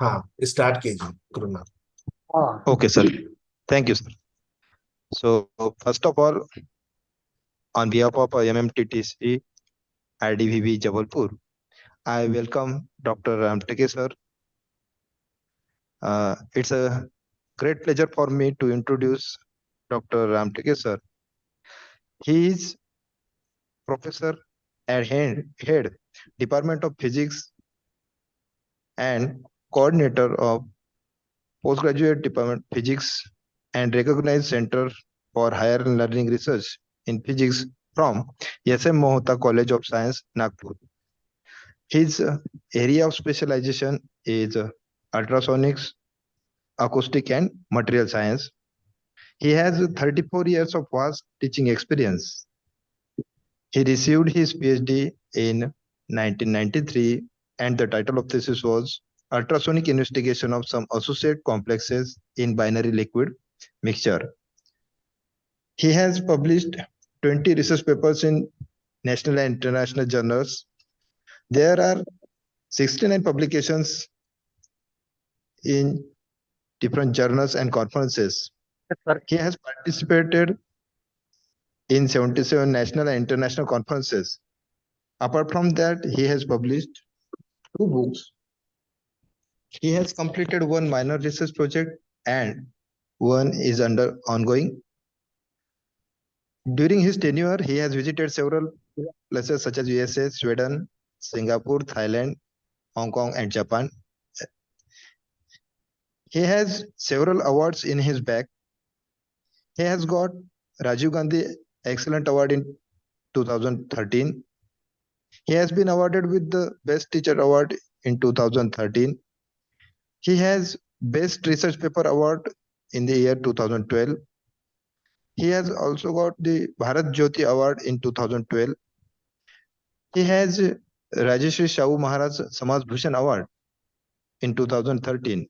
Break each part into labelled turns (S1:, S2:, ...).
S1: हाँ, स्टार्ट कीजिए करुणा।
S2: हाँ
S3: Okay, sir. Thank you, sir. So, first of all, on behalf of MM-TTC IDVB Jabalpur, I welcome Dr. Ramteke, sir. It's a great pleasure for me to introduce Dr. Ramteke, sir. He is professor and head Department of Physics and coordinator of Postgraduate Department Physics and recognized Center for Higher Learning Research in Physics from SM Mohta College of Science, Nagpur. His area of specialization is ultrasonics, acoustic, and material science. He has 34 years of vast teaching experience. He received his PhD in 1993, and the title of thesis was Ultrasonic Investigation of Some Associate Complexes in Binary Liquid Mixture. He has published 20 research papers in national and international journals. There are 69 publications in different journals and conferences.
S2: yes, sir.
S3: He has participated in 77 national and international conferences. Apart from that, he has published 2 books. He has completed one minor research project and one is under ongoing. During his tenure, he has visited several places such as USA, Sweden, Singapore, Thailand, Hong Kong, and Japan. He has several awards in his bag. He has got Rajiv Gandhi Excellent Award in 2013. He has been awarded with the Best Teacher Award in 2013. He has Best Research Paper Award in the year 2012. He has also got the Bharat Jyoti Award in 2012. He has Rajeshri Shahu Maharaj Samaj Bhushan Award in 2013.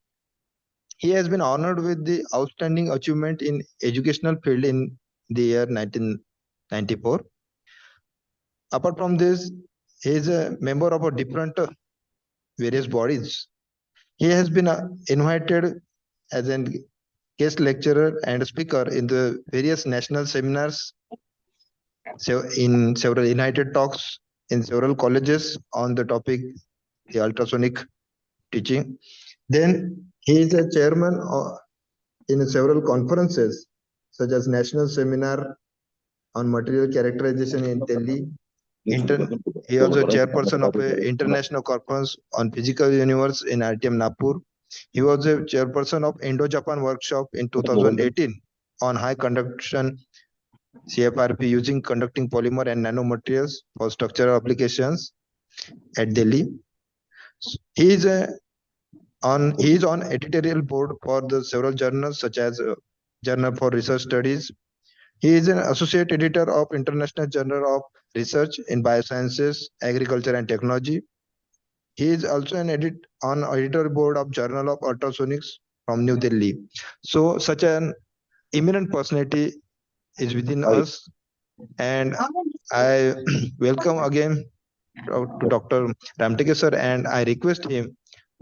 S3: He has been honored with the Outstanding Achievement in Educational Field in the year 1994. Apart from this, he is a member of a different various bodies. He has been invited as a guest lecturer and speaker in the various national seminars, in several United Talks, in several colleges on the topic the ultrasonic teaching. Then he is a chairman in several conferences such as National Seminar on Material Characterization in Delhi. He also chairperson of an international conference on physical universe in RTM Nagpur. He was a chairperson of Indo-Japan workshop in 2018 on high conduction CFRP using conducting polymer and nanomaterials for structural applications at Delhi. He is on editorial board for the several journals such as Journal for Research Studies. He is an associate editor of International Journal of Research in Biosciences, Agriculture and Technology. He is also an editor board of Journal of Ultrasonics from New Delhi. So such an eminent personality is within us, and I welcome again to Dr. Ramteke sir, and I request him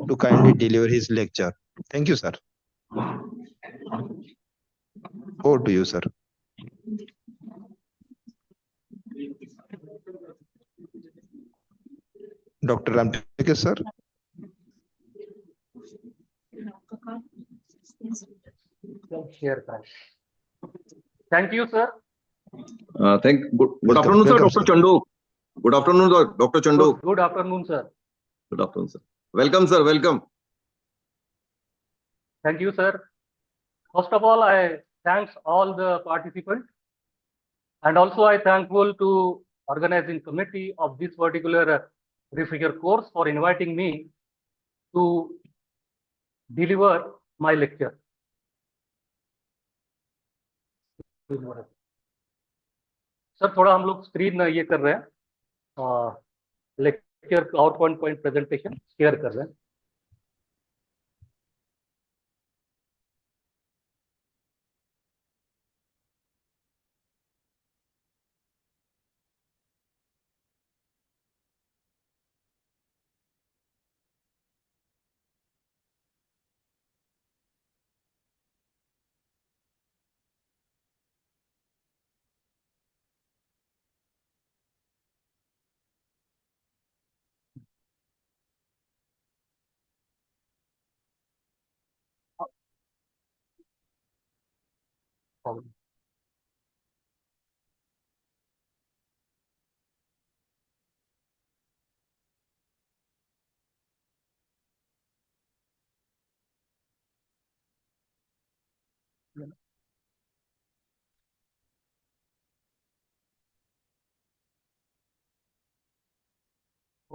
S3: to kindly deliver his lecture. Thank you, sir. Over to you, sir. Dr. Ramteke sir.
S2: Share that. Thank you, sir.
S4: Good afternoon, sir, Dr. Chandu. Good afternoon, Dr. Chandu.
S2: Good afternoon, sir.
S4: Good afternoon, sir. Welcome, sir. Welcome.
S2: Thank you, sir. First of all, I thanks all the participants, and also I thankful to organizing committee of this particular refresher course for inviting me to deliver my lecture. Sir थोड़ा हम लोग screen ये कर रहे हैं, lecture PowerPoint presentation share कर रहे हैं. problem.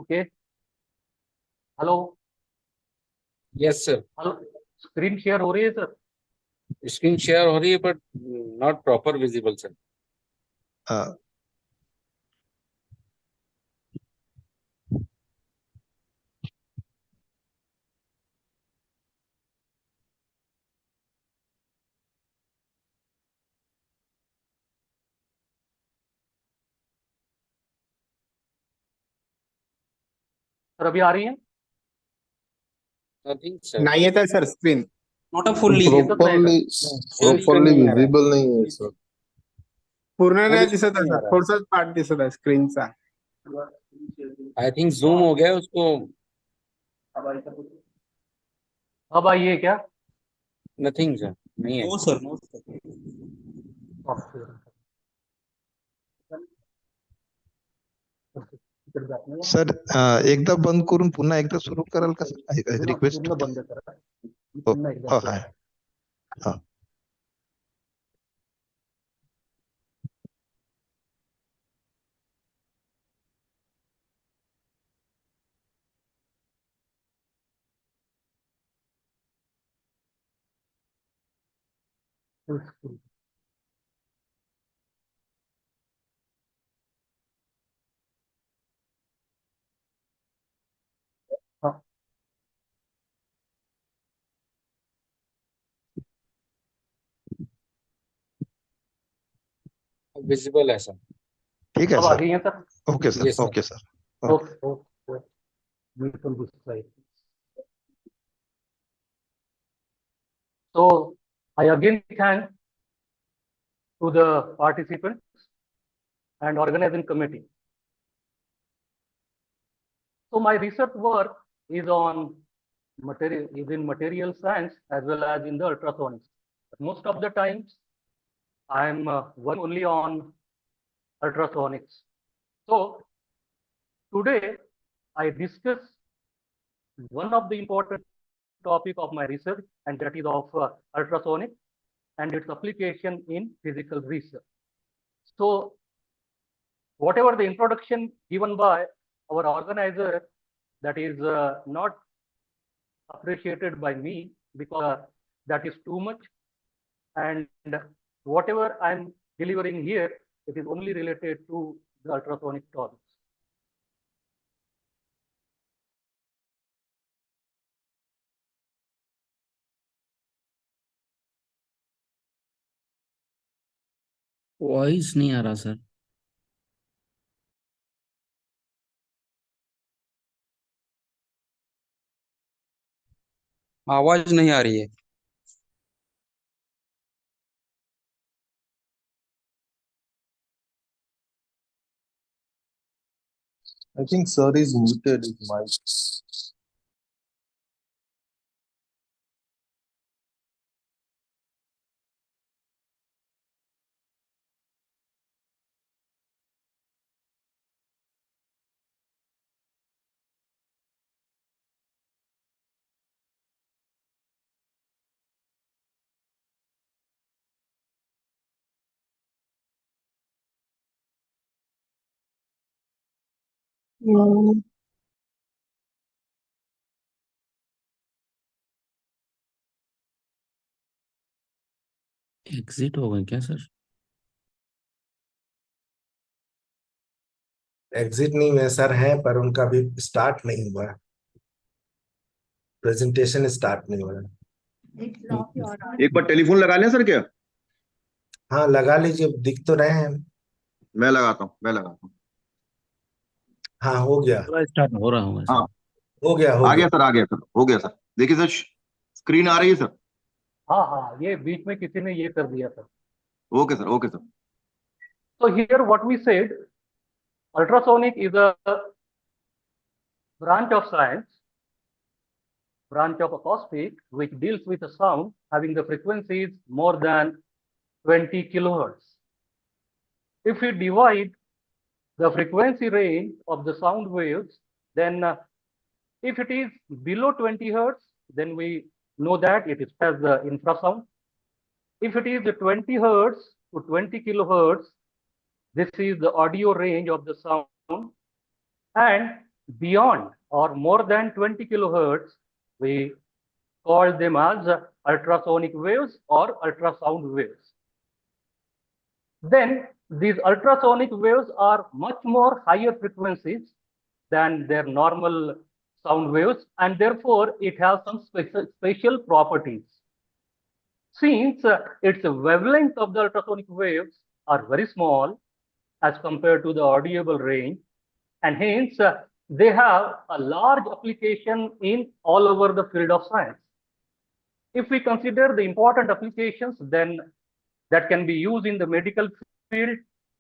S2: Okay. Hello
S5: yes sir
S2: hello screen share हो रही है सर?
S5: स्क्रीन शेयर हो रही है but not proper visible sir
S3: uh,
S2: sir अभी आ रही है?
S5: नथिंग सर
S6: नहीं येत आहे sir screen
S5: not a fully
S1: properly properly visible नहीं है सर.
S6: पूर्ण नाही
S5: पूर्ण
S6: दिसत आहे
S5: नहीं आ
S6: सर
S5: रहा।
S6: थोडसाच पार्ट दिसत आहे स्क्रीनचा
S5: आई थिंक जूम हो गया उसको
S2: अब आई है क्या?
S5: नथिंग सर नहीं है
S3: सर एकदा बंद करून पुन्हा एकदा सुरू कराल का सर रिक्वेस्ट
S2: पूर्ण बंद करा.
S3: हो
S2: पुन्हा एकदा
S3: हो
S2: करा.
S3: आहे हा
S2: full screen. हाँ
S5: विजिबल है सर
S3: ठीक आहे
S2: अब आ
S3: सर
S2: रही है sir?
S3: Okay
S5: Yes,
S3: sir
S5: sir.
S3: Okay sir
S2: Okay, okay. Beautiful this slide. So I again thank to the participants and organizing committee. So my research work is in material science as well as in the ultrasonics. Most of the times I am working only on ultrasonics. So today I discuss one of the important topic of my research, and that is of ultrasonic and its application in physical research. So whatever the introduction given by our organizer, that is not appreciated by me because that is too much, and whatever I'm delivering here, it is only related to the ultrasonic topics.
S7: Voice नहीं आ रहा sir.
S5: आवाज नहीं आ रही है
S1: I think sir is muted his mic.
S7: Exit हो गए क्या sir?
S1: Exit नहीं हुए सर हैं, पर उनका भी स्टार्ट नहीं हुआ. प्रेजेंटेशन स्टार्ट नहीं हुआ.
S4: एक बार टेलीफोन लगा लें सर क्या?
S1: हाँ लगा लीजिए, दिख तो रहे हैं.
S4: मैं लगाता हूँ
S1: हाँ हो गया.
S7: पूरा स्टार्ट हो रहा होगा
S4: हाँ
S7: सर.
S1: हो गया
S4: आ गया सर हो गया सर. देखिए सर स्क्रीन आ रही है सर.
S2: हाँ हाँ, ये बीच में किसी ने ये कर दिया था.
S4: Okay sir.
S2: So here what we said, ultrasonic is a branch of science, branch of acoustic, which deals with a sound having the frequencies more than 20 kilohertz. If we divide the frequency range of the sound waves, then if it is below 20 hertz, then we know that it is as the infrasound. If it is 20 hertz to 20 kilohertz, this is the audio range of the sound. And beyond or more than 20 kilohertz, we call them as ultrasonic waves or ultrasound waves. Then these ultrasonic waves are much more higher frequencies than their normal sound waves, and therefore it has some special properties. Since its wavelength of the ultrasonic waves are very small as compared to the audible range, and hence they have a large application in all over the field of science. If we consider the important applications, then that can be used in the medical field,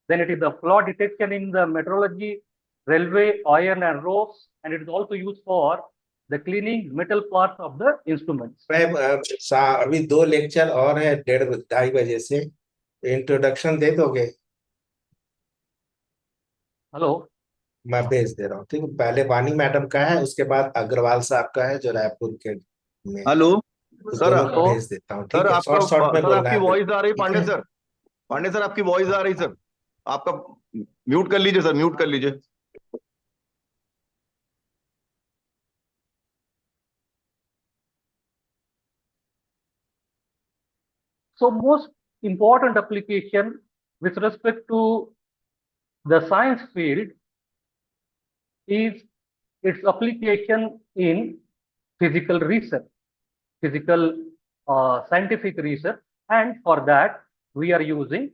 S2: then it is the flaw detection in the metrology, railway, iron and ropes, and it is also used for the cleaning metal parts of the instruments.
S1: अभी 2 lecture और है 1:30 बजे से, introduction दे दोगे?
S2: Hello,
S1: मैं भेज दे रहा हूँ, ठीक है। पहले वानी मैडम का है, उसके बाद अग्रवाल साहब का है जो रायपुर के में।
S4: हेलो
S1: तो
S4: सर,
S1: दोनों को भेज देता हूँ, ठीक
S4: सर
S1: है।
S4: आपका
S1: शॉर्ट में
S4: सर
S1: बोलना
S4: आपकी
S1: है,
S4: वॉइस आ रही
S1: ठीक
S4: पांडे
S1: है?
S4: सर, पांडे सर आपकी वॉइस आ रही सर, आपका म्यूट कर लीजिए सर, म्यूट कर लीजिए।
S2: So most important application with respect to the science field is its application in physical research, physical scientific research, and for that we are using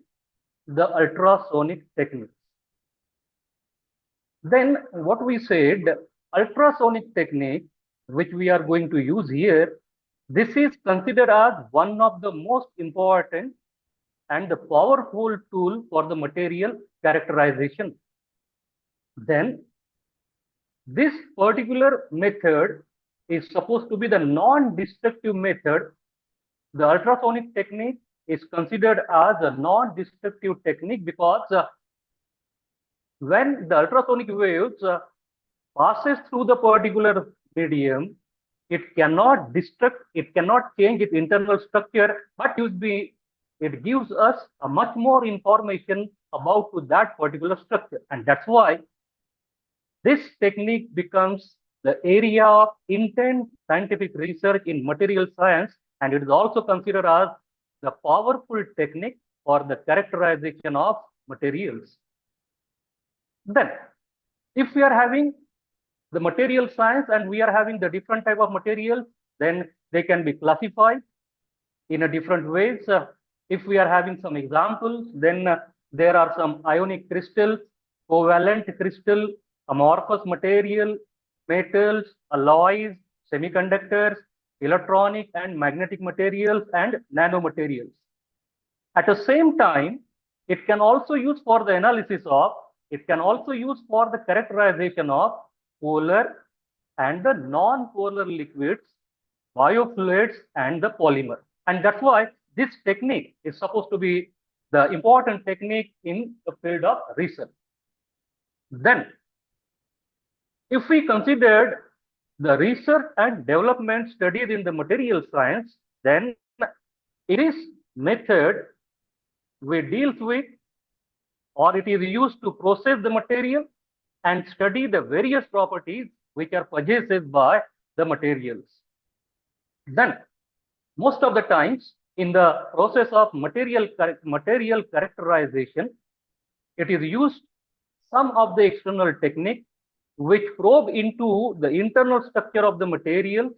S2: the ultrasonic techniques. Then what we said, ultrasonic technique, which we are going to use here, this is considered as one of the most important and the powerful tool for the material characterization. Then this particular method is supposed to be the non-destructive method. The ultrasonic technique is considered as a non-destructive technique because when the ultrasonic waves passes through the particular medium, it cannot destruct, it cannot change its internal structure, but it gives us a much more information about that particular structure. And that's why this technique becomes the area of intense scientific research in material science, and it is also considered as the powerful technique for the characterization of materials. Then, if we are having the material science and we are having the different type of materials, then they can be classified in a different ways. If we are having some examples, then there are some ionic crystals, covalent crystal, amorphous material, metals, alloys, semiconductors, electronic and magnetic materials, and nanomaterials. At the same time, it can also use for the analysis of, it can also use for the characterization of polar and the non-polar liquids, biofluids, and the polymer. And that's why this technique is supposed to be the important technique in the field of research. Then, if we considered the research and development studies in the material science, then it is method we deals with, or it is used to process the material and study the various properties which are possessed by the materials. Then, most of the times in the process of material characterization, it is used some of the external technique which probe into the internal structure of the materials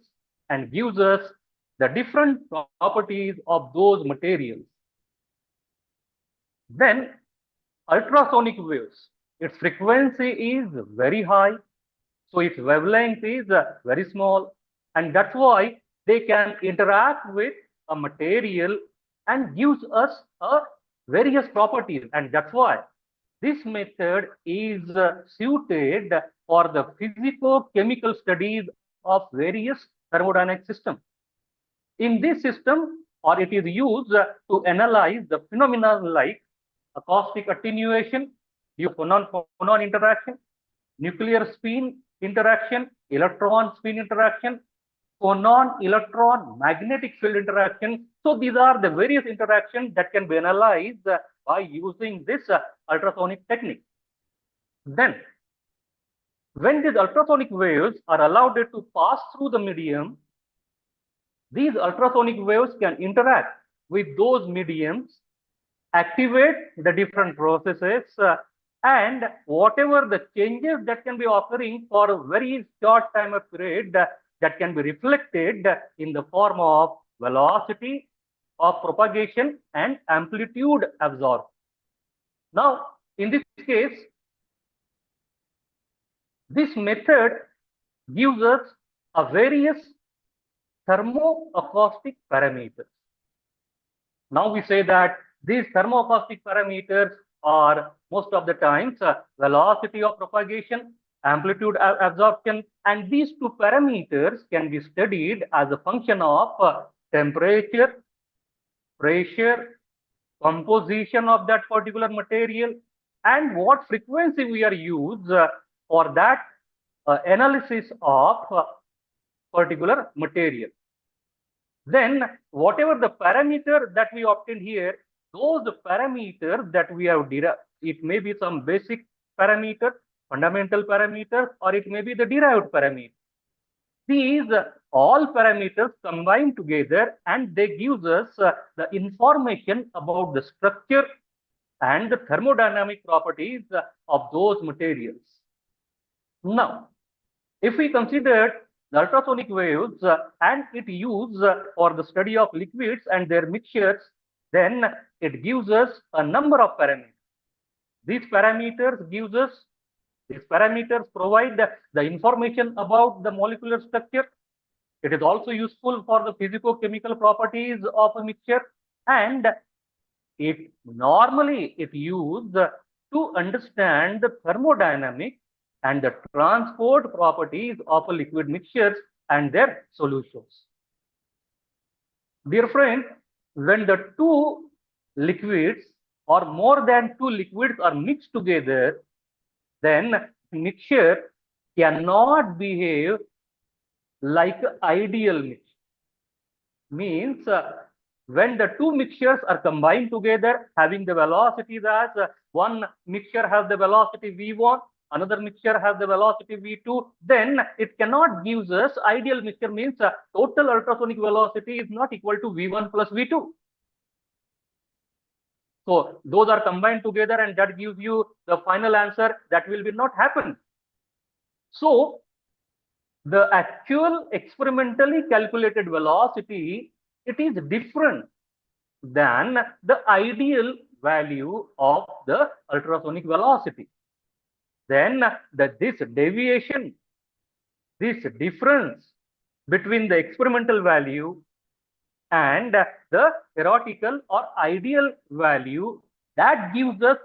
S2: and gives us the different properties of those materials. Then ultrasonic waves, its frequency is very high, so its wavelength is very small, and that's why they can interact with a material and gives us various properties, and that's why this method is suited for the physico-chemical studies of various thermodynamic systems. In this system, or it is used to analyze the phenomena like acoustic attenuation, phonon interaction, nuclear spin interaction, electron spin interaction, phonon-electron magnetic field interaction. So these are the various interactions that can be analyzed by using this ultrasonic technique. Then, when these ultrasonic waves are allowed to pass through the medium, these ultrasonic waves can interact with those mediums, activate the different processes, and whatever the changes that can be occurring for a very short time of period that can be reflected in the form of velocity of propagation and amplitude absorption. Now, in this case, this method gives us a various thermoacoustic parameters. Now we say that these thermoacoustic parameters are most of the times velocity of propagation, amplitude absorption, and these two parameters can be studied as a function of temperature, pressure, composition of that particular material, and what frequency we are used for that analysis of particular material. Then whatever the parameter that we obtained here, those parameters that we have derived, it may be some basic parameter, fundamental parameter, or it may be the derived parameter. These all parameters combine together and they gives us the information about the structure and the thermodynamic properties of those materials. Now, if we consider the ultrasonic waves and it used for the study of liquids and their mixtures, then it gives us a number of parameters. These parameters provide the information about the molecular structure. It is also useful for the physico-chemical properties of a mixture, and it normally used to understand the thermodynamic and the transport properties of a liquid mixtures and their solutions. Dear friends, when the two liquids or more than two liquids are mixed together, then mixture cannot behave like ideal mixture. Means when the two mixtures are combined together, having the velocities as one mixture has the velocity v1, another mixture has the velocity v2, then it cannot give us ideal mixture. Means total ultrasonic velocity is not equal to v1 plus v2. So those are combined together and that gives you the final answer. That will be not happen. So the actual experimentally calculated velocity, it is different than the ideal value of the ultrasonic velocity. Then this deviation, this difference between the experimental value and the theoretical or ideal value, that gives us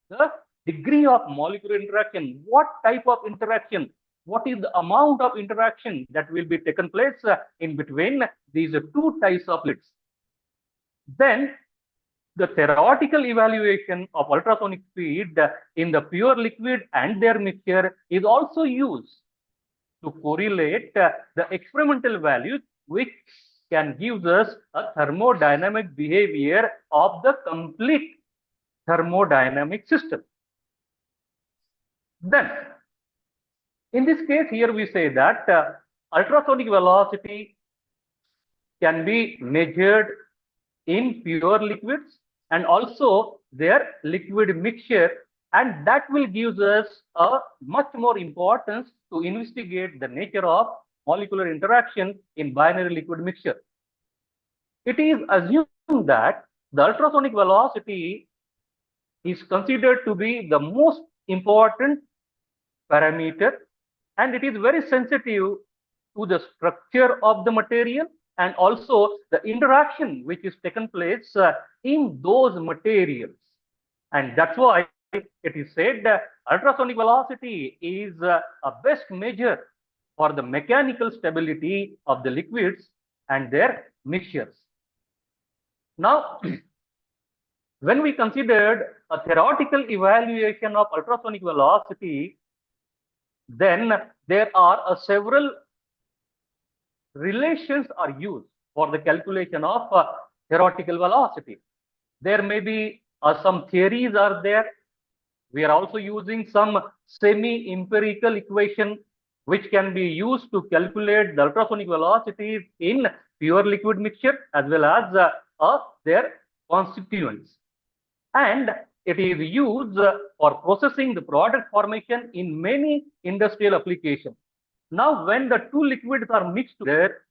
S2: the degree of molecular interaction. What type of interaction? What is the amount of interaction that will be taken place in between these two types of liquids? Then the theoretical evaluation of ultrasonic speed in the pure liquid and their mixture is also used to correlate the experimental values, which can give us a thermodynamic behavior of the complete thermodynamic system. Then, in this case, here we say that ultrasonic velocity can be measured in pure liquids and also their liquid mixture, and that will give us a much more importance to investigate the nature of molecular interaction in binary liquid mixture. It is assumed that the ultrasonic velocity is considered to be the most important parameter, and it is very sensitive to the structure of the material and also the interaction which is taken place in those materials. And that's why it is said that ultrasonic velocity is a best measure for the mechanical stability of the liquids and their mixtures. Now, when we considered a theoretical evaluation of ultrasonic velocity, then there are several relations are used for the calculation of theoretical velocity. There may be some theories are there. We are also using some semi-empirical equation which can be used to calculate the ultrasonic velocities in pure liquid mixture as well as their constituents. And it is used for processing the product formation in many industrial applications. Now, when the two liquids are mixed together,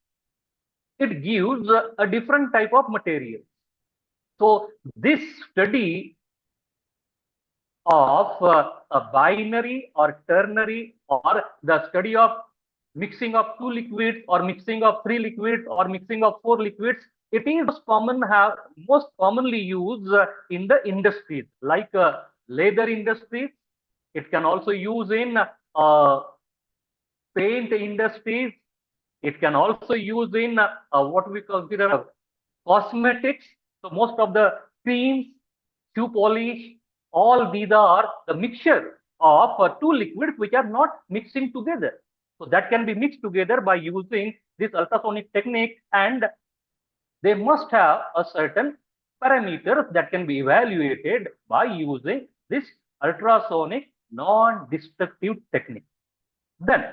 S2: it gives a different type of material. So, this study of a binary or ternary or the study of mixing of two liquids or mixing of three liquids or mixing of four liquids, it is most commonly used in the industries like leather industries. It can also use in paint industries. It can also use in what we consider cosmetics. So most of the creams, shoe polish, all these are the mixture of two liquids which are not mixing together. So that can be mixed together by using this ultrasonic technique, and they must have a certain parameters that can be evaluated by using this ultrasonic non-destructive technique. Then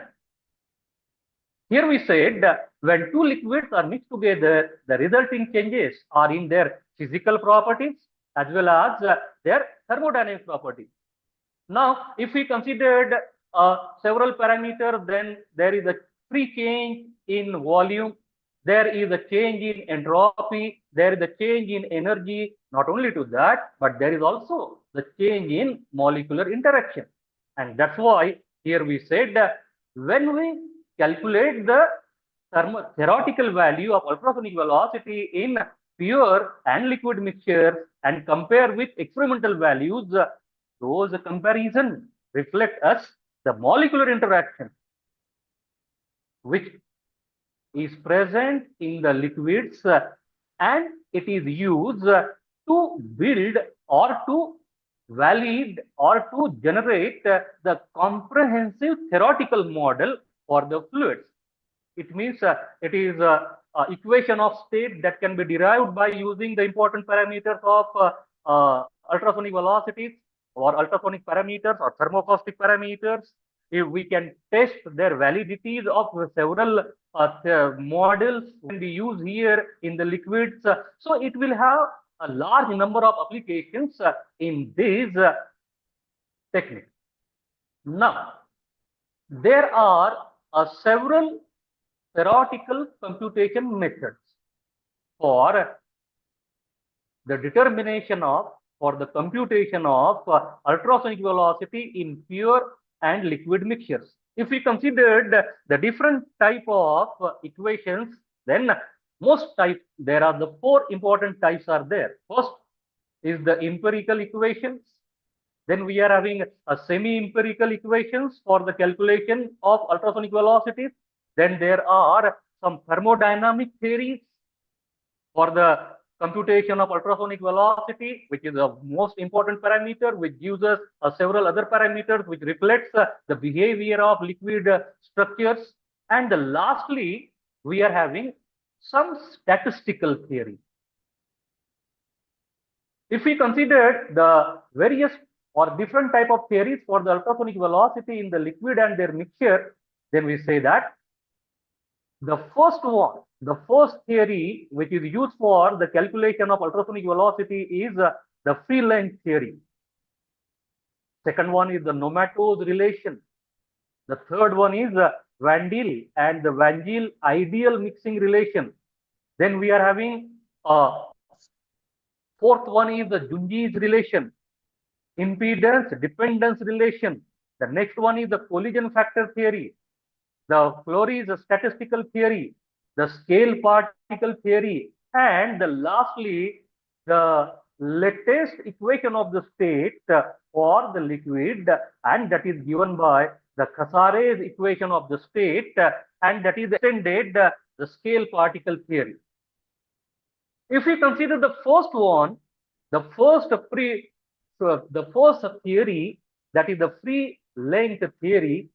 S2: here we said that when two liquids are mixed together, the resulting changes are in their physical properties as well as their thermodynamic properties. Now, if we considered several parameters, then there is a free change in volume, there is a change in entropy, there is a change in energy. Not only to that, but there is also the change in molecular interaction. And that's why here we said that when we calculate the theoretical value of ultrasonic velocity in pure and liquid mixtures and compare with experimental values, those comparisons reflect us the molecular interaction which is present in the liquids and it is used to build or to validate or to generate the comprehensive theoretical model for the fluids. It means it is equation of state that can be derived by using the important parameters of ultrasonic velocities or ultrasonic parameters or thermocaustic parameters. If we can test their validities of several models can be used here in the liquids. So it will have a large number of applications in this technique. Now, there are several theoretical computation methods for the determination of for the computation of ultrasonic velocity in pure and liquid mixtures. If we considered the different type of equations, then there are the four important types are there. First is the empirical equations. Then we are having a semi-empirical equations for the calculation of ultrasonic velocities. Then there are some thermodynamic theories for the computation of ultrasonic velocity, which is the most important parameter, which gives us several other parameters which reflects the behavior of liquid structures. And lastly, we are having some statistical theory. If we consider the various or different type of theories for the ultrasonic velocity in the liquid and their mixture, then we say that the first theory which is used for the calculation of ultrasonic velocity is the free length theory. Second one is the Nomatose relation. The third one is Van Til and the Van Til ideal mixing relation. Then we are having fourth one is the Jungi's relation, impedance dependence relation. The next one is the collision factor theory. The Flory's statistical theory, the scale particle theory, and lastly, the latest equation of the state for the liquid, and that is given by the Casares equation of the state, and that is extended the scale particle theory. If we consider the first one, the first theory, that is the free length theory.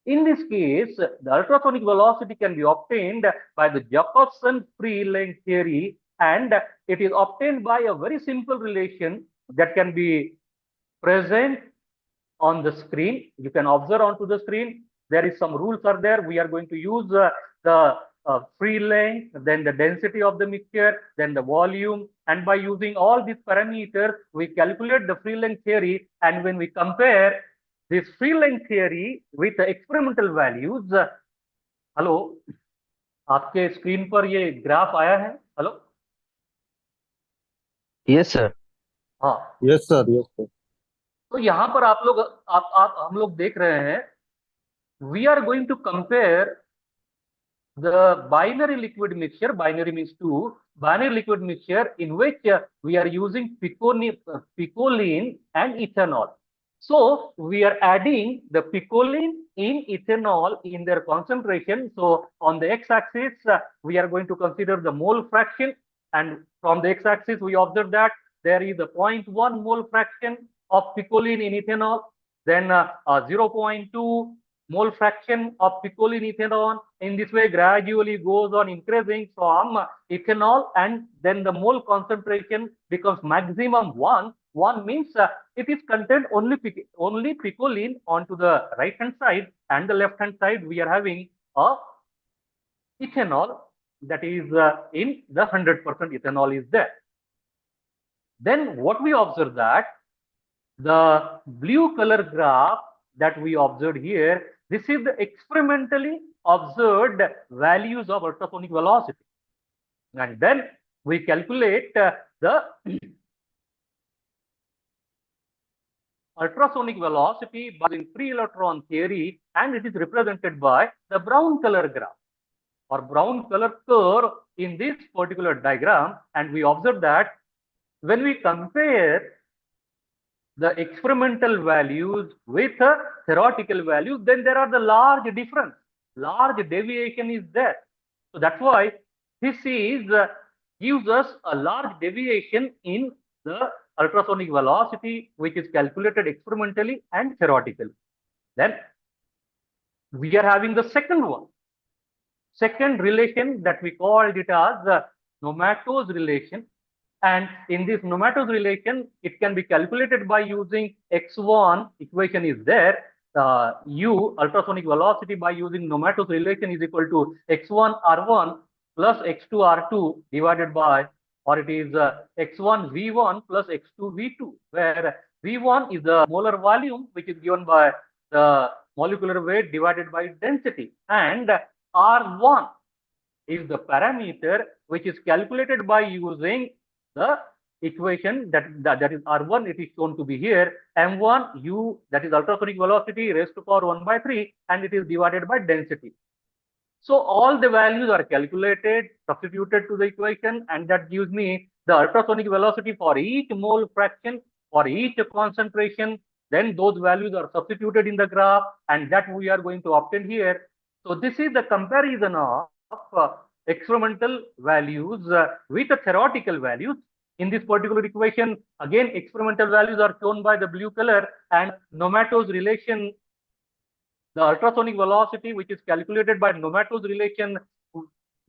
S2: In this case, the ultrasonic velocity can be obtained by the Jacobson free length theory, and it is obtained by a very simple relation that can be present on the screen. You can observe onto the screen. There is some rules are there. We are going to use the free length, then the density of the mixture, then the volume, and by using all these parameters, we calculate the free length theory. And when we compare this free length theory with the experimental values, hello, आपके screen पर ये graph आया है? Hello,
S8: yes sir.
S2: हाँ,
S4: yes sir, yes sir.
S2: तो यहाँ पर आप लोग हम लोग देख रहे हैं, we are going to compare the binary liquid mixture. Binary means two. Binary liquid mixture in which we are using picoline and ethanol. So we are adding the picoline in ethanol in their concentration. So on the x-axis, we are going to consider the mole fraction, and from the x-axis we observe that there is a 0.1 mole fraction of picoline in ethanol, then 0.2 mole fraction of picoline ethanol. In this way, gradually goes on increasing from ethanol, and then the mole concentration becomes maximum 1. 1 means it is contained only picoline onto the right hand side, and the left hand side we are having a ethanol, that is in the 100% ethanol is there. Then what we observe that the blue color graph that we observed here, this is the experimentally observed values of ultrasonic velocity. And then we calculate the ultrasonic velocity by the free electron theory, and it is represented by the brown color graph or brown color curve in this particular diagram. And we observe that when we compare the experimental values with theoretical values, then there are the large difference, large deviation is there. So that's why this is gives us a large deviation in the ultrasonic velocity, which is calculated experimentally and theoretically. Then we are having the second one, second relation that we called it as the Nomatose relation. And in this Nomatose relation, it can be calculated by using x1 equation is there. U ultrasonic velocity by using Nomatose relation is equal to x1 r1 plus x2 r2 divided by, or it is x1 v1 plus x2 v2, where v1 is the molar volume which is given by the molecular weight divided by density, and r1 is the parameter which is calculated by using the equation that is R1, it is shown to be here, m1 u, that is ultrasonic velocity raised to power 1/3, and it is divided by density. So all the values are calculated, substituted to the equation, and that gives me the ultrasonic velocity for each mole fraction, for each concentration. Then those values are substituted in the graph, and that we are going to obtain here. So this is the comparison of experimental values with the theoretical values. In this particular equation, again, experimental values are shown by the blue color, and Nomatose relation, the ultrasonic velocity which is calculated by Nomatose relation,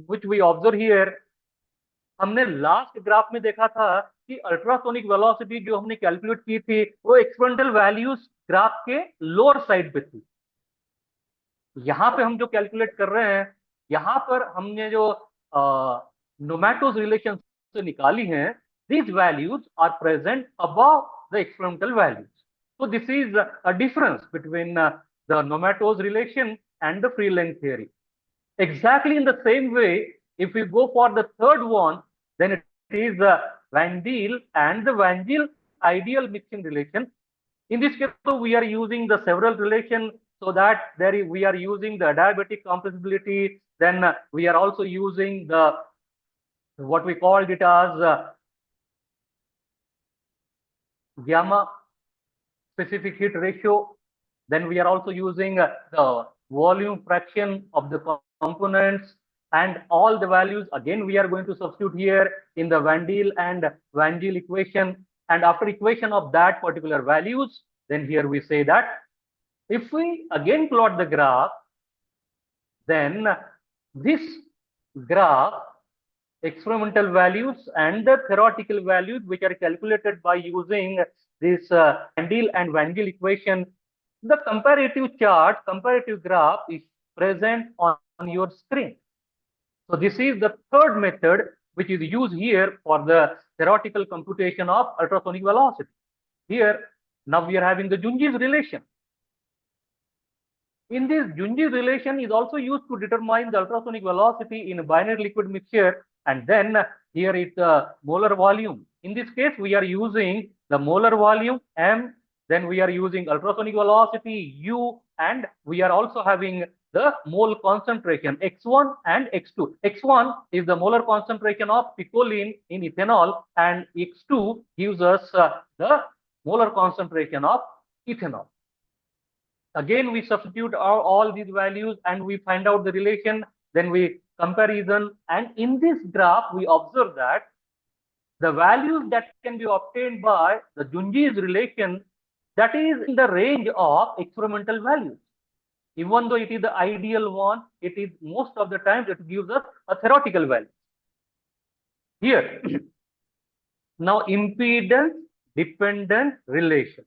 S2: which we observe here. हमने last graph में देखा था कि ultrasonic velocity जो हमने calculate की थी वो एक्सपेरिमेंटल वैल्यूज ग्राफ के लोअर साइड पे थी. यहाँ पे हम जो कैलकुलेट कर रहे हैं, यहाँ पर हमने जो नोमैटोज रिलेशन से निकाली हैं, these values are present above the experimental values. So this is a difference between the Nomatose relation and the free length theory. Exactly in the same way, if we go for the third one, then it is Van Deel and the Van Geel ideal mixing relation. In this case, we are using the several relation, so that we are using the adiabatic compressibility. Then we are also using the what we called it as gamma specific heat ratio. Then we are also using the volume fraction of the components, and all the values again we are going to substitute here in the Van Til and Van Til equation, and after equation of that particular values, then here we say that if we again plot the graph, then this graph experimental values and the theoretical values which are calculated by using this Van Til and Van Til equation, the comparative chart, comparative graph is present on your screen. So this is the third method which is used here for the theoretical computation of ultrasonic velocity. Here now we are having the Jungi's relation. In this, Jungi's relation is also used to determine the ultrasonic velocity in a binary liquid mixture, and then here is the molar volume. In this case, we are using the molar volume M, then we are using ultrasonic velocity U, and we are also having the mole concentration X1 and X2. X1 is the molar concentration of picoline in ethanol, and X2 gives us the molar concentration of ethanol. Again, we substitute all these values and we find out the relation, then we comparison, and in this graph we observe that the values that can be obtained by the Jungi's relation, that is in the range of experimental values. Even though it is the ideal one, it is most of the time it gives us a theoretical value. Here, now impedance dependent relation.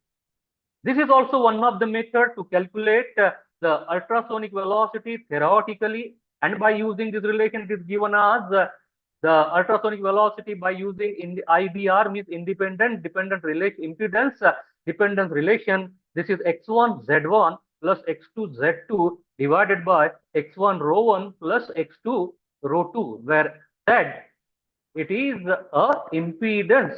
S2: This is also one of the methods to calculate the ultrasonic velocity theoretically, and by using this relation it is given as the ultrasonic velocity by using in the IDR, means independent dependent relation, impedance dependence relation. This is x1 z1 plus x2 z2 divided by x1 rho 1 plus x2 rho 2, where z, it is a impedance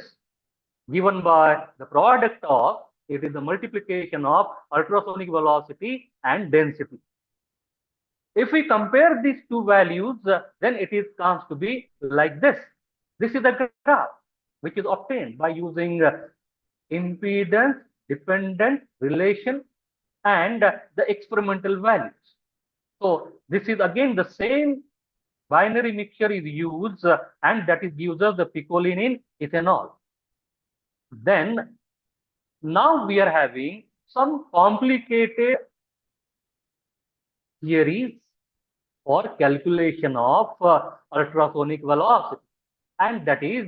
S2: given by the product of, it is the multiplication of ultrasonic velocity and density. If we compare these two values, then it is comes to be like this. This is the graph which is obtained by using impedance dependent relation and the experimental values. So this is again the same binary mixture is used, and that is gives us the picoline in ethanol. Then now we are having some complicated theories for calculation of ultrasonic velocity, and that is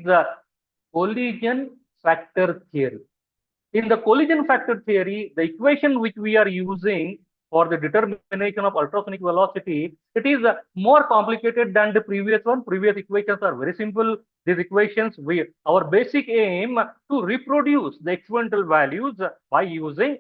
S2: collision factor theory. In the collision factor theory, the equation which we are using for the determination of ultrasonic velocity, it is more complicated than the previous one. Previous equations are very simple. These equations, our basic aim to reproduce the experimental values by using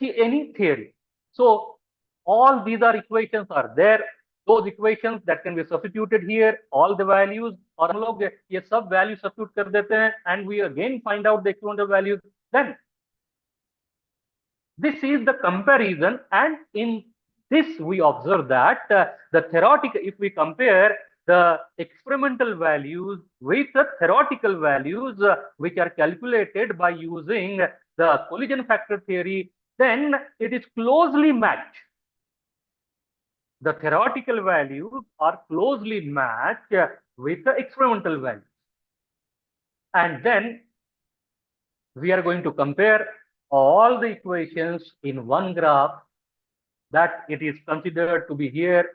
S2: any theory. So all these are equations are there. Those equations that can be substituted here, all the values, और हम लोग ये सब values substitute कर देते हैं, and we again find out the experimental values. Then this is the comparison, and in this we observe that the theoretical, if we compare the experimental values with the theoretical values which are calculated by using the collision factor theory, then it is closely matched. The theoretical values are closely matched with the experimental values. And then we are going to compare all the equations in one graph that it is considered to be here.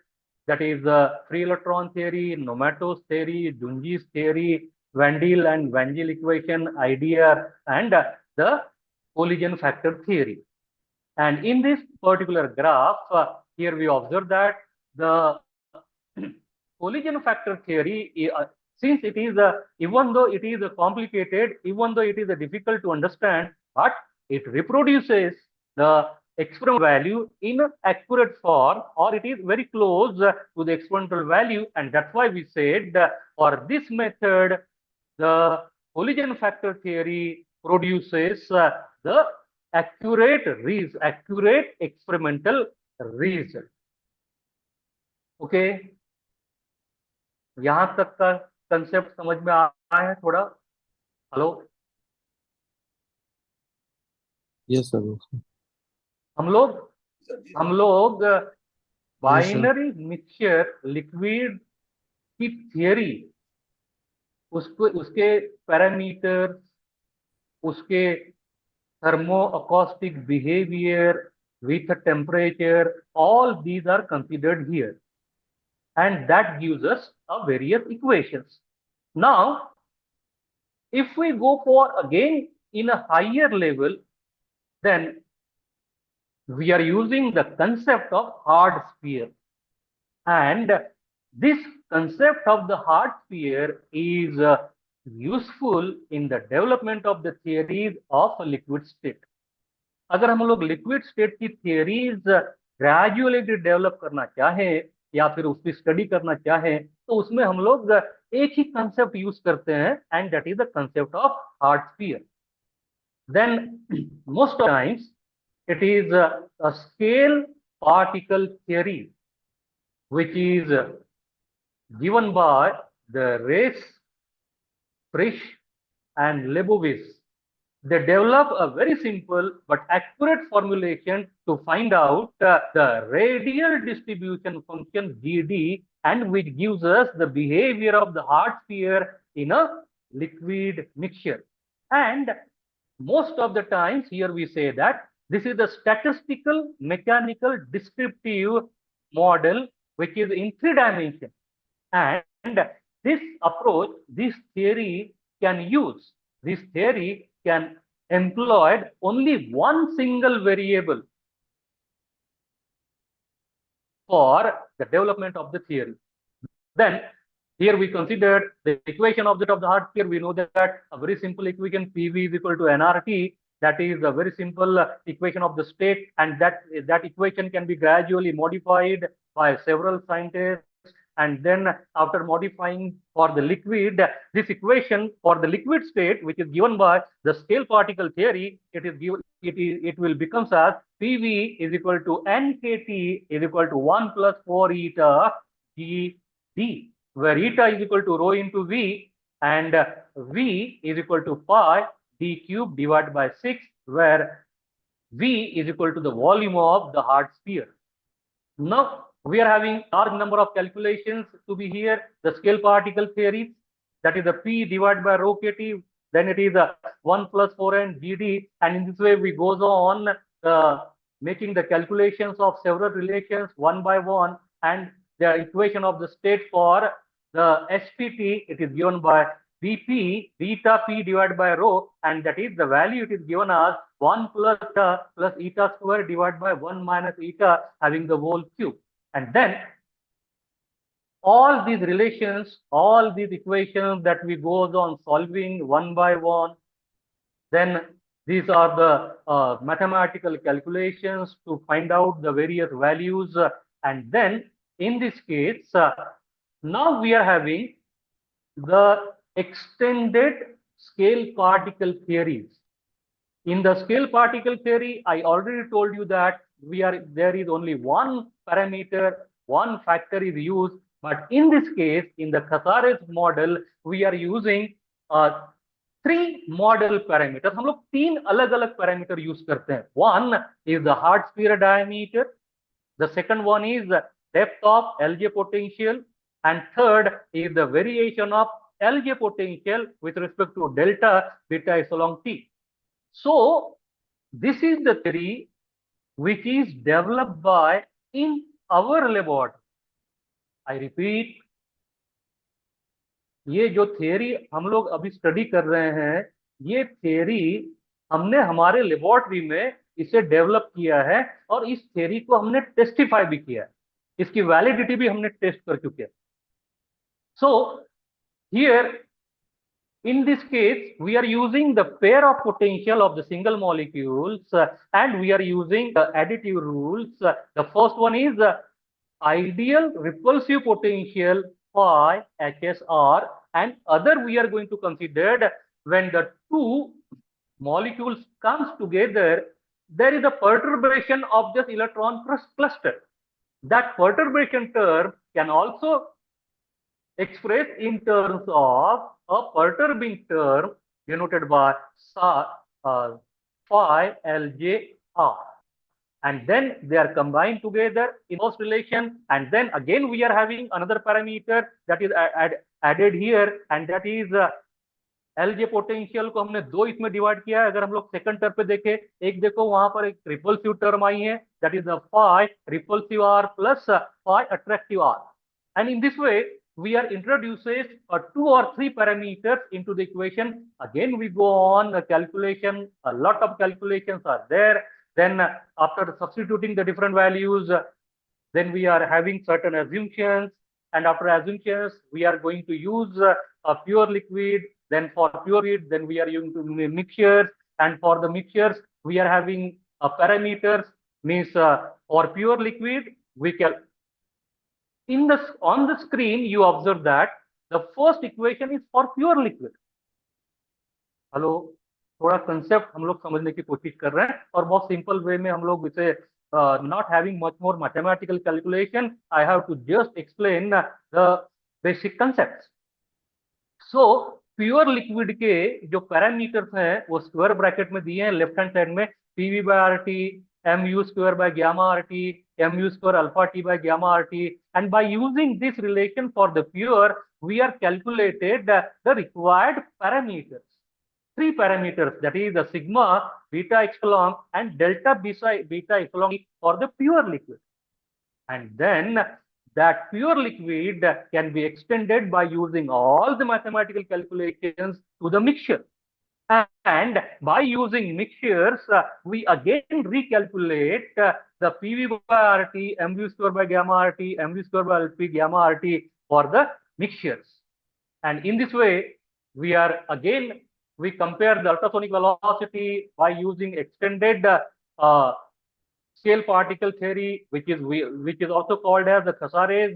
S2: That is the free electron theory, Nomatos theory, Jungi's theory, Van Til and Van Til equation, IDR, and the collision factor theory. And in this particular graph, here we observe that the collision factor theory, since it is even though it is complicated, even though it is difficult to understand, but it reproduces the experimental value in an accurate form, or it is very close to the experimental value, and that's why we said for this method, the collision factor theory produces the accurate experimental result. Okay, यहां तक का concept समझ में आया है थोड़ा? Hello,
S7: yes sir.
S2: हम लोग बाइनरी मिक्सचर लिक्विड की थियरी, उसको उसके पैरामीटर, उसके thermo acoustic behavior with a temperature, all these are considered here, and that gives us a various equations. Now if we go for again in a higher level, then we are using the concept of hard sphere, and this concept of the hard sphere is useful in the development of the theories of a liquid state. अगर हम लोग liquid state की theories gradually develop करना चाहें या फिर उसकी study करना चाहें, तो उसमें हम लोग एक ही कंसेप्ट यूज करते हैं, and that is the concept of hard sphere. Then most of the times it is a scale particle theory which is given by the Race, Frisch and Lebowitz. They develop a very simple but accurate formulation to find out the radial distribution function GD, and which gives us the behavior of the hard sphere in a liquid mixture. And most of the times here we say that this is the statistical mechanical descriptive model which is in 3 dimensions, and this approach, this theory can employ only one single variable for the development of the theory. Then here we considered the equation of the hard sphere. We know that a very simple equation, PV is equal to nRT. That is a very simple equation of the state, and that equation can be gradually modified by several scientists. And then after modifying for the liquid, this equation for the liquid state, which is given by the scale particle theory, it will becomes as PV is equal to NKT is equal to 1 plus 4 eta GD, where eta is equal to rho into V, and V is equal to pi d cube divided by 6, where V is equal to the volume of the hard sphere. Now we are having large number of calculations to be here. The scale particle theory, that is the P divided by rho KT, then it is a 1 plus 4n GD, and in this way we goes on making the calculations of several relations one by one, and the equation of the state for the SPT, it is given by Bp beta P divided by rho, and that is the value it is given as 1 plus eta square divided by 1 minus eta, having the whole cube. And then all these relations, all these equations that we goes on solving one by one, then these are the mathematical calculations to find out the various values, and then in this case now we are having the extended scale particle theories. In the scale particle theory, I already told you that there is only one parameter, one factor is used, but in this case, in the Casares model, we are using 3 model parameters. हम लोग 3 अलग-अलग parameter use करते हैं. One is the hard sphere diameter, the second one is the depth of LJ potential, and third is the variation of LJ potential with respect to delta beta epsilon T. So this is the theory which is developed by in our laboratory. I repeat, ये जो theory हम लोग अभी study कर रहे हैं, ये theory हमने हमारे लेबोरेटरी में इसे डेवलप किया है, और इस थियरी को हमने टेस्टिफाई भी किया है, इसकी वैलिडिटी भी हमने टेस्ट कर चुके हैं. So here in this case we are using the pair of potential of the single molecules, and we are using the additive rules. The first one is ideal repulsive potential phi HSR, and other we are going to consider when the 2 molecules comes together, there is a perturbation of this electron cluster. That perturbation term can also expressed in terms of a perturbing term denoted by phi LJR. and then they are combined together in first relation, and then again we are having another parameter that is added here, and that is LJ potential को हमने दो इसमें divide किया है। अगर हम लोग second term पे देखें, एक देखो वहां पर एक रिपल्सिव टर्म आई है, that is the phi repulsive r plus phi attractive r, and in this way we are introduces 2 or 3 parameters into the equation. Again we go on the calculation, a lot of calculations are there. Then after substituting the different values, then we are having certain assumptions, and after assumptions we are going to use a pure liquid. Then for pure liquid, then we are using mixtures, and for the mixtures we are having parameters, means for pure liquid we can on the screen you observe that the first equation is for pure liquid. Hello, थोड़ा concept हम लोग समझने की कोशिश कर रहे हैं और बहुत सिंपल वे में हम लोग इसे not having much more mathematical calculation, I have to just explain the basic concepts. So pure liquid के जो पैरामीटर्स हैं वो स्क्वायर ब्रैकेट में दिए हैं लेफ्ट हैंड साइड में, पीवी बाय आर टी, mu square by gamma RT, mu square alpha T by gamma RT, and by using this relation for the pure, we are calculated the required parameters. 3 parameters, that is the sigma, beta epsilon, and delta beta epsilon for the pure liquid. And then that pure liquid can be extended by using all the mathematical calculations to the mixture. And by using mixtures, we again recalculate the PV by RT, mu square by gamma RT, mu square by LP gamma RT for the mixtures. And in this way, we are again, we compare the ultrasonic velocity by using extended scale particle theory, which is also called as the Casares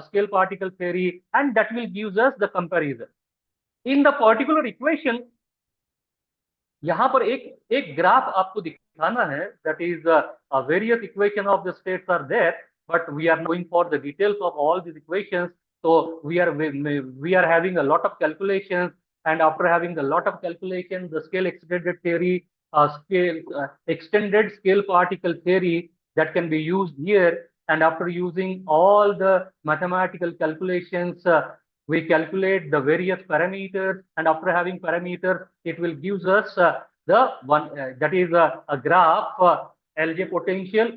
S2: scale particle theory, and that will give us the comparison. In the particular equation, यहाँ पर एक graph आपको दिखाना है, that is various equation of the states are there, but we are going for the details of all these equations. So we are having a lot of calculations, and after having a lot of calculations, the scale extended theory, extended scale particle theory that can be used here, and after using all the mathematical calculations, we calculate the various parameters, and after having parameters, it will gives us the one that is a graph LJ potential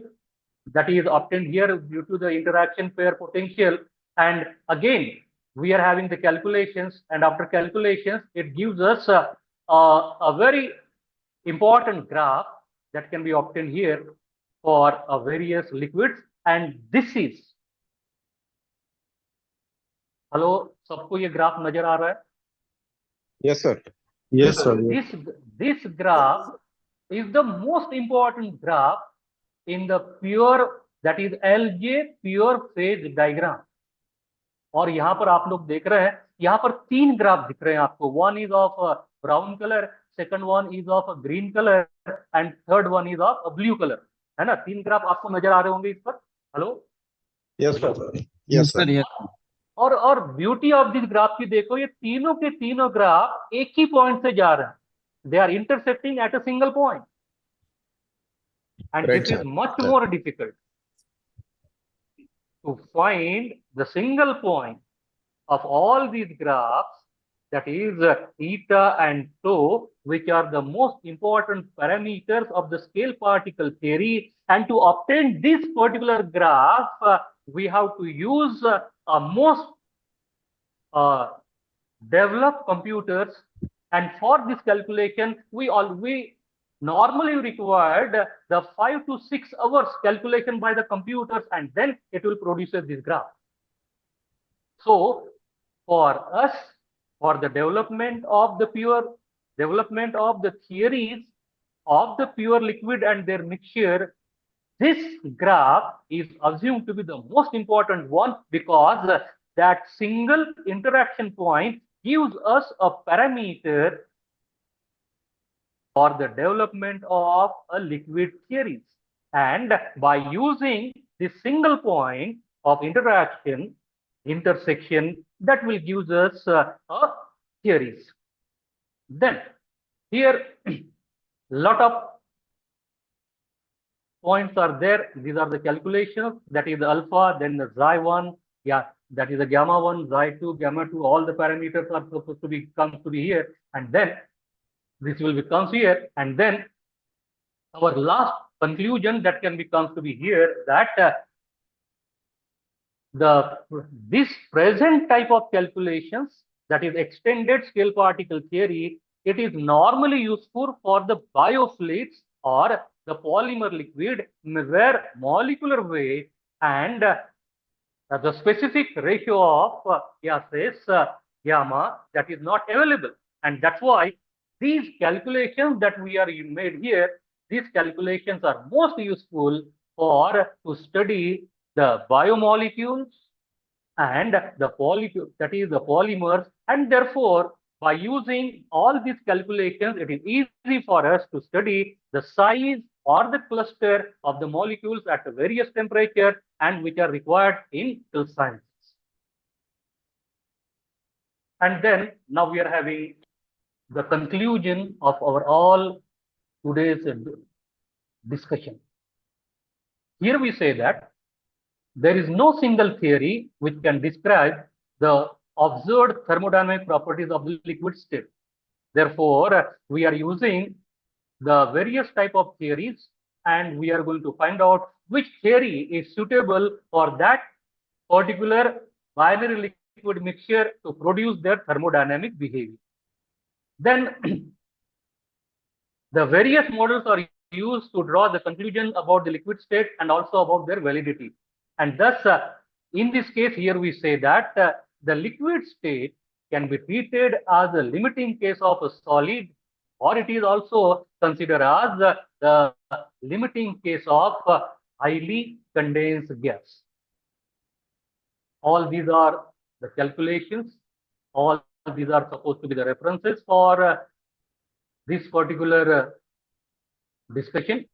S2: that is obtained here due to the interaction pair potential. And again, we are having the calculations, and after calculations, it gives us a very important graph that can be obtained here for various liquids. And this is, hello, सबको ये graph नजर आ रहा है?
S6: Yes, sir. Yes, sir.
S2: This graph is the most important graph in the pure, that is LJ pure phase diagram. और यहाँ पर आप लोग देख रहे हैं, यहाँ पर 3 ग्राफ दिख रहे हैं आपको. One is of brown color, second one is of green color, and third one is of blue color. है ना? 3 ग्राफ आपको नजर आ रहे होंगे इस पर. Hello?
S6: Yes, sir.
S7: Yes, sir. Yes.
S2: और ब्यूटी ऑफ दिस ग्राफ की देखो, ये तीनों के तीनों ग्राफ एक ही पॉइंट से जा रहे हैं. They are intersecting at a single point, and this is much more difficult to find the single point of all these graphs, that is eta and tau, which are the most important parameters of the scale particle theory. And to obtain this particular graph, we have to use a most developed computers. And for this calculation, we normally required the 5 to 6 hours calculation by the computers, and then it will produce this graph. So for us, for the development of the theories of the pure liquid and their mixture, this graph is assumed to be the most important one, because that single interaction point gives us a parameter for the development of a liquid theories. And by using this single point of intersection, that will give us a theories. Then here lot of points are there. These are the calculations. That is the alpha, then the xi1, yeah, that is the gamma 1, xi2, gamma 2. All the parameters are supposed to be comes to be here, and then this will becomes here, and then our last conclusion that can becomes to be here that this present type of calculations, that is extended scale particle theory, it is normally useful for the biofluids or the polymer liquid where molecular weight and the specific ratio of gamma that is not available, and that's why these calculations that we are made here, these calculations are most useful for to study the biomolecules and the molecule, that is the polymers, and therefore by using all these calculations it is easy for us to study the size or the cluster of the molecules at various temperature and which are required in cell sciences. And then now we are having the conclusion of our all today's discussion. Here we say that there is no single theory which can describe the observed thermodynamic properties of the liquid state. Therefore, we are using the various type of theories, and we are going to find out which theory is suitable for that particular binary liquid mixture to produce their thermodynamic behavior. Then the various models are used to draw the conclusion about the liquid state and also about their validity. And thus, in this case, here we say that the liquid state can be treated as a limiting case of a solid, or it is also considered as the limiting case of highly condensed gas. All these are the calculations. All these are supposed to be the references for this particular discussion.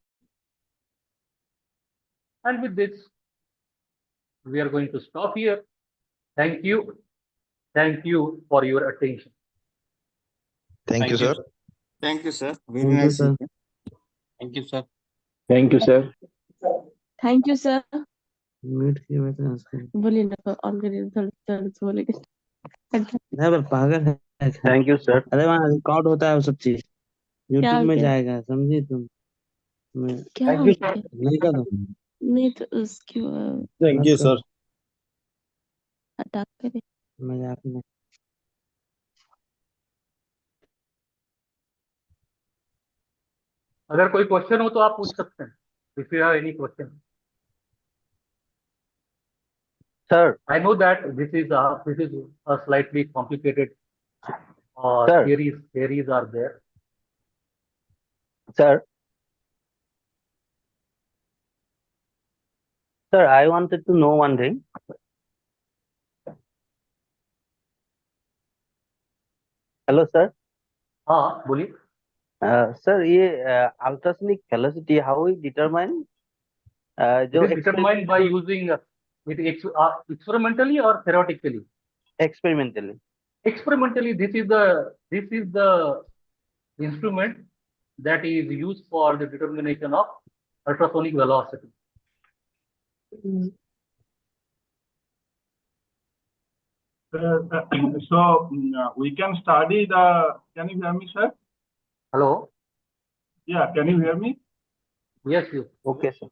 S2: And with this, we are going to stop here. Thank you. Thank you for your attention.
S3: Thank you, sir.
S8: Thank you, sir. Very
S7: Thank you,
S8: nice.
S7: sir.
S5: Thank you, sir.
S6: Thank you, sir.
S9: Thank you sir
S7: mute किए हुए थे उसके
S9: बोलिए ना on करिए थोड़ा थोड़ा से बोलेंगे
S7: नहीं पर पागल है क्या?
S6: Thank you, sir.
S7: अरे वहाँ रिकॉर्ड होता है वो सब चीज
S9: क्या
S7: यूट्यूब
S9: हो
S7: में
S9: गया
S7: जाएगा समझी तुम
S9: क्या
S6: Thank
S9: हो
S6: you,
S9: गया
S7: नहीं कर दो
S9: नहीं तो उसकी
S6: Thank
S7: मत
S6: you,
S7: करो
S6: sir.
S9: हटा करिए
S7: मजाक में
S2: अगर कोई क्वेश्चन हो तो आप पूछ सकते हैं. If you have any question.
S6: Sir,
S2: I know that this is a slightly complicated
S6: Sir.
S2: theories are there.
S6: sir. Sir, I wanted to know one thing. Hello, sir.
S2: हाँ बोलिए.
S6: Sir, ये ultrasonic velocity, how we determine?
S2: It
S6: जो
S2: is determined by using it experimentally or theoretically.
S6: experimentally.
S2: Experimentally, this is the instrument that is used for the determination of ultrasonic velocity.
S10: We can study the. Can you hear me, sir?
S2: Hello.
S10: Yeah, can you hear me?
S2: Yes, yes.
S6: Okay, sir.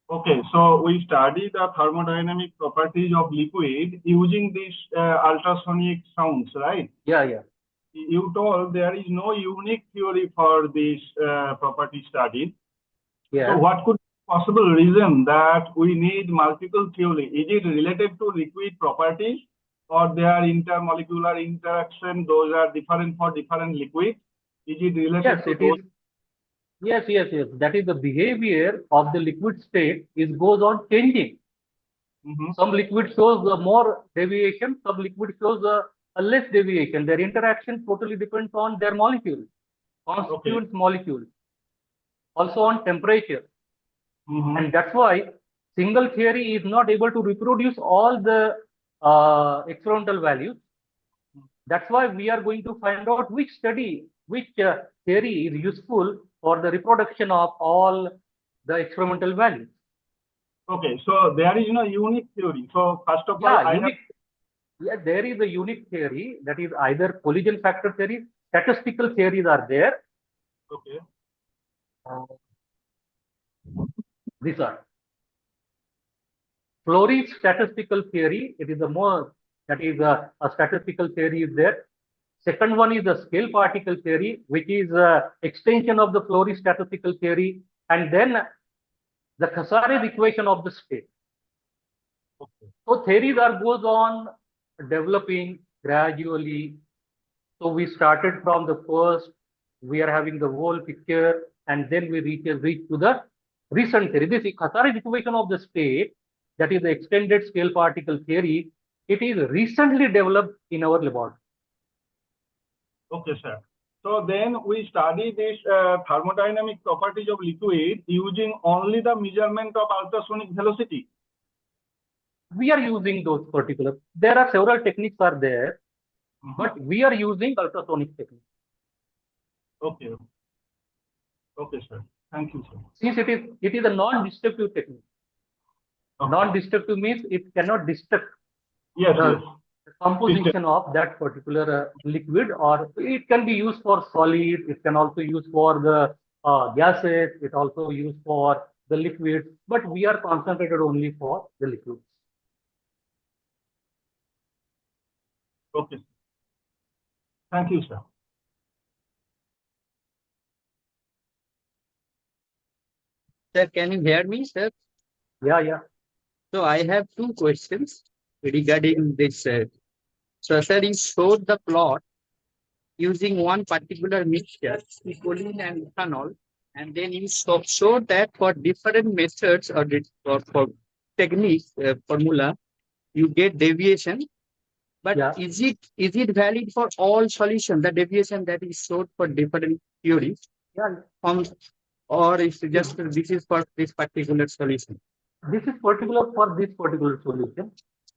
S10: Okay, so we study the thermodynamic properties of liquid using these ultrasonic sounds, right?
S2: Yeah, yeah.
S10: You told there is no unique theory for this property study.
S2: Yeah.
S10: So what could be possible reason that we need multiple theory? Is it related to liquid properties or their intermolecular interaction? Those are different for different liquids. Is it related
S2: Yes,
S10: to
S2: it
S10: those?
S2: is. Yes, yes, yes. That is the behavior of the liquid state is goes on changing. Some liquid shows more deviation, some liquid shows a less deviation. Their interaction totally depends on their molecules, constituents molecules, also on temperature. And that's why single theory is not able to reproduce all the experimental values. That's why we are going to find out which theory is useful for the reproduction of all the experimental values.
S10: Okay, so there is no unique theory. So first of all,
S2: There is a unique theory, that is either collision factor theory, statistical theories are there.
S10: Okay.
S2: These are Flory's statistical theory. It is a more, that is a statistical theory is there. Second one is the scale particle theory, which is extension of the Flory statistical theory, and then the Casares equation of the state.
S10: Okay.
S2: So theories are goes on developing gradually. So we started from the first, we are having the whole picture, and then we reach to the recent theory. This Casares equation of the state, that is the extended scale particle theory, it is recently developed in our laboratory.
S10: Okay, sir. So then we study this thermodynamic properties of liquid using only the measurement of ultrasonic velocity.
S2: We are using those particular. There are several techniques are there, but we are using ultrasonic technique.
S10: Okay. Okay, sir. Thank you, sir.
S2: Since it is a non-destructive technique.
S10: Okay.
S2: Non-destructive means it cannot destruct
S10: Yes,
S2: the
S10: yes.
S2: composition of that particular liquid, or it can be used for solid. It can also use for the gases. It also used for the liquids, but we are concentrated only for the liquids.
S10: Okay. Thank you, sir.
S8: Sir, can you hear me, sir?
S2: Yeah.
S8: So I have two questions regarding this. So, sir, you showed the plot using one particular mixture, ethylene and ethanol, and then you showed that for different methods or for techniques, formula, you get deviation. But
S2: Yeah.
S8: is it valid for all solutions? The deviation that is showed for different theories, or is it just this is for this particular solution?
S2: This is particular for this particular solution.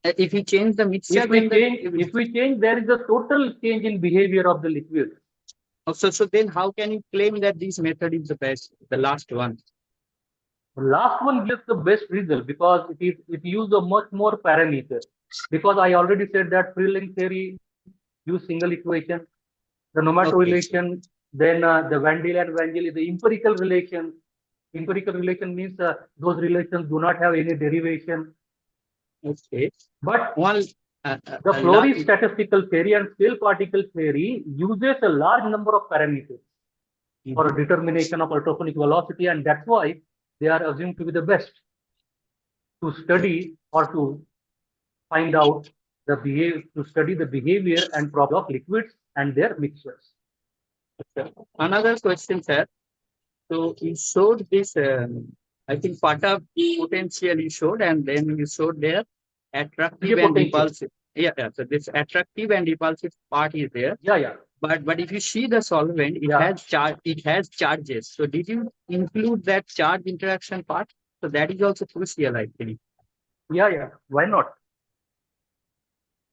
S8: If you change the mixture,
S2: if we change, there is a total change in behavior of the liquid.
S8: So then how can you claim that this method is the best, the last one?
S2: The last one gives the best result because it uses a much more parameter. Because I already said that free-link theory use single equation, the Nomato relation, then the Vandil and Vangel is the empirical relation. Empirical relation means those relations do not have any derivation.
S8: Okay.
S2: But
S8: one
S2: the Flory statistical theory and scale particle theory uses a large number of parameters for a determination of ultrasonic velocity, and that's why they are assumed to be the best to study or to find out the behavior, to study the behavior and property of liquids and their mixtures.
S8: Another question, sir. So you showed this, I think part of potential you showed, and then you showed there attractive and repulsive. Yeah. So this attractive and repulsive part is there.
S2: Yeah.
S8: But if you see the solvent, it has charge. It has charges. So did you include that charge interaction part? So that is also crucial, I think.
S2: Yeah. Why not?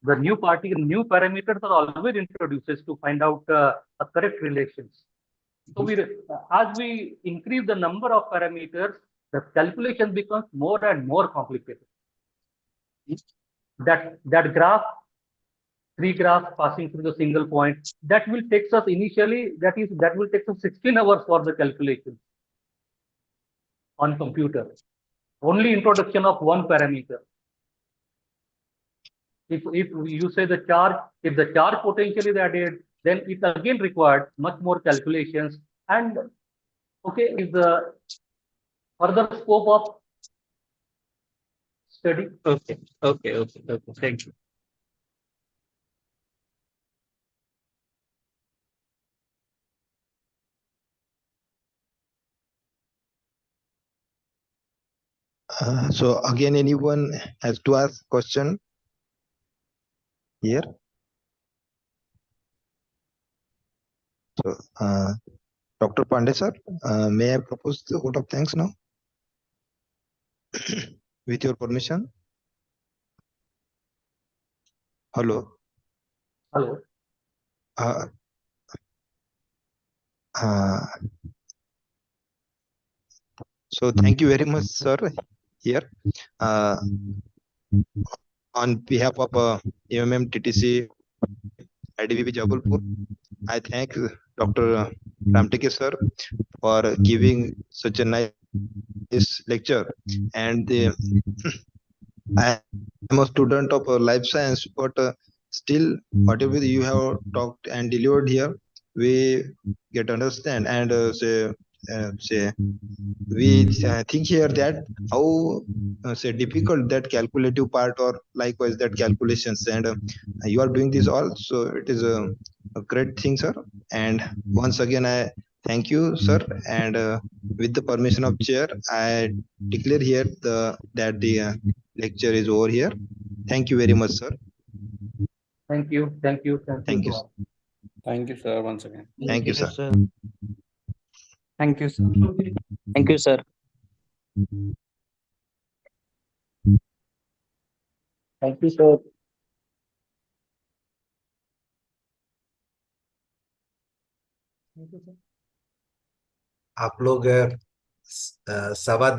S2: The new parameters are always introduced to find out a correct relations. So as we increase the number of parameters, the calculation becomes more and more complicated. That graph, 3 graphs passing through the single point, that will take us initially, that will take us 16 hours for the calculation on computer. Only introduction of one parameter. If you say the charge, if the charge potential is added, then it again required much more calculations, and is the further scope of study.
S8: Okay. Thank you.
S3: So again, anyone has to ask question here? So, Dr. Pandey sir, may I propose the vote of thanks now? With your permission. Hello. So thank you very much, sir. Here, uh, on behalf of MM-TTC IDVP Jabalpur, I thank Dr. Ramteke sir for giving such a nice lecture. And I am a student of life science, but still, whatever you have talked and delivered here, we get understand and say we think here that how say difficult that calculative part or likewise that calculations and you are doing this all, so it is a great thing, sir. And once again I thank you, sir. And with the permission of chair, I declare here that the lecture is over here. Thank you very much, sir.
S2: Thank you. Thank you. Thank you
S3: Thank
S2: to
S3: you.
S2: all.
S5: Thank you, sir, once again.
S3: Thank you, sir.
S8: Thank you, sir.
S6: Thank you, sir.
S2: Thank you, sir.
S1: आप लोग 2:15